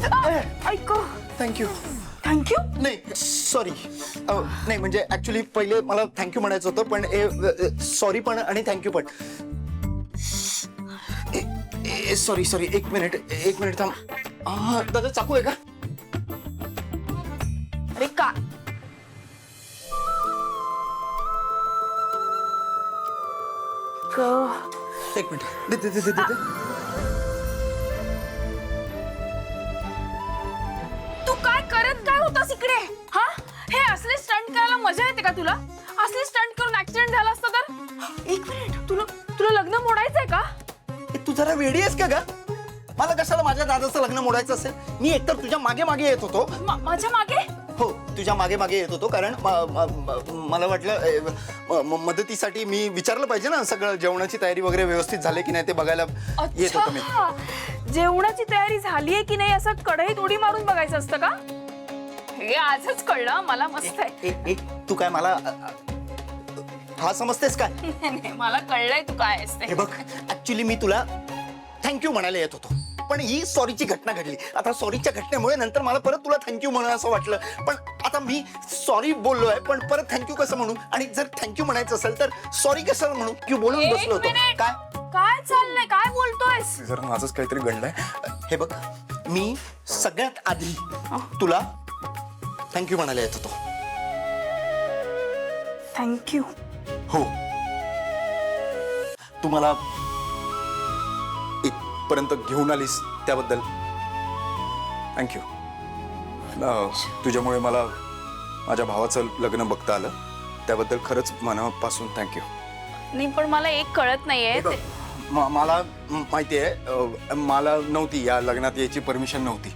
ऐक, thank you. Thank you. नाही sorry, नाही म्हणजे ऍक्च्युली पहिले मला थँक्यू म्हणायचं होतं, पण सॉरी पण आणि थँक्यू पण. सॉरी सॉरी, एक मिनिट थांब. दादा चाकू आहे का? अरे का एक मिनिट, दे दे दे दे दे. तू काय करत काय होतास इकडे? हा, हे असले स्टंट करायला मजा येते का तुला? असले स्टंट करून ऍक्सिडेंट झाला असता तर? एक मिनिट, तुला लग्न मोडायचंय का? तू जरा वेडी आहेस का ग? मला कशाला माझ्या दादाचं लग्न मोडायचं असेल? मी एकतर तुझ्या मागे मागे येत होतो. माझ्या मागे? हो, तुझ्या मागे मागे येत होतो, कारण मला वाटलं मदतीसाठी मी विचारलं पाहिजे ना, सगळं जेवणाची तयारी वगैरे व्यवस्थित झाली की नाही ते बघायला येत होतो मी. जेवणाची तयारी झालीये की नाही असं कढईत उडी मारून बघायचं असतं का? हे आजच कळलं मला. मस्त आहे. तू काय मला हा समजतेस काय? नाही, मला कळलंय तू काय आहेस ते. हे बघ, ऍक्च्युली मी तुला थँक्यू म्हणायला येत होतो, पण ही सॉरीची घटना घडली. आता सॉरीच्या घटनेमुळे नंतर मला परत तुला थँक्यू म्हणून असं वाटलं, पण आता मी सॉरी बोललोय, पण परत थँक्यू कसं म्हणू? आणि जर थँक्यू म्हणायचं असेल तर सॉरी कसं म्हणू? क्यू बोलून एक बसलो होतो. मिनिट. काय काय चाललंय? काय बोलतोयस? जरा माझंच काहीतरी घडलंय. हे बघ, मी सगळ्यात आधी तुला थँक्यू म्हणायला येत होतो. थँक्यू. हो, तू मला इथपर्यंत घेऊन आलीस त्याबद्दल थँक्यू. तुझ्यामुळे मला माझ्या भावाचं लग्न बघता आलं, त्याबद्दल खरंच मनापासून थँक्यू. नाही, पण मला एक कळत नाहीये. मला माहिती आहे, मला नव्हती या लग्नात यायची परमिशन नव्हती,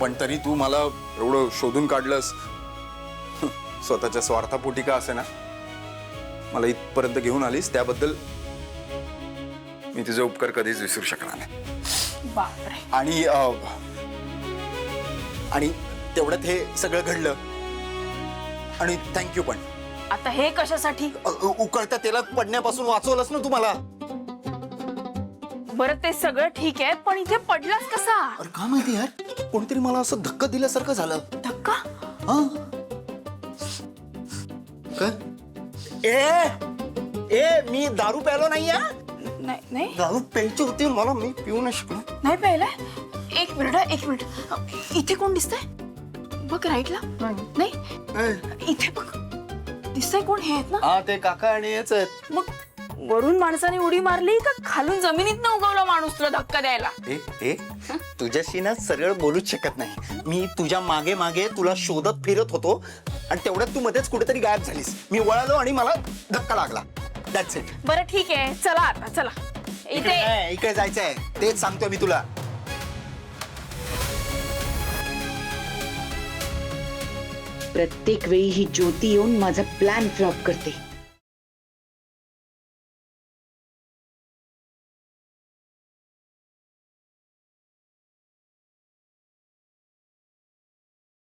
पण तरी तू मला एवढं शोधून काढलंस. स्वतःच्या स्वार्थापोटी का असे ना, मला इथपर्यंत घेऊन आलीस, त्याबद्दल मी तुझे उपकार कधीच विसरू शकणार नाही. बापरे. आणि तेवढ्यात हे सगळं घडलं, आणि थँक्यू पण. आता हे कशासाठी? उकळत्या तेलात पडण्यापासून वाचवलंस ना तू मला. बरं, ते सगळं ठीक आहे, पण इथे पडलास कसा? अरे का माहिती यार, कोणतरी मला असं धक्का दिल्यासारखं झालं. धक्का? ए मी दारू प्यालो नाही. नाही दारू प्यायची होती मला, मी पिऊ नाही शकलो. नाही पाहिलंय. एक मिनिट. इथे कोण दिसतंय? बघ राईटला. नाही, इथे बघ. दिसतंय कोण? हे आहेत ना? हा, ते काका आणि हेच आहेत. मग वरून माणसाने उडी मारली का खालून जमिनीत उगवला माणूस तुला धक्का द्यायला? ए तुझ्याशी ना सरळ बोलूच शकत नाही. मी तुझ्या मागे मागे तुला शोधत फिरत होतो, आणि तेवढ्यात तू मध्येच कुठेतरी गायब झालीस. मी वळालो आणि मला धक्का लागला. That's it. बरं ठीक आहे, चला आता चला. इकडे जायचंय, तेच सांगतोय मी तुला. प्रत्येक वेळी ही ज्योती येऊन माझा प्लॅन फ्लॉप करते.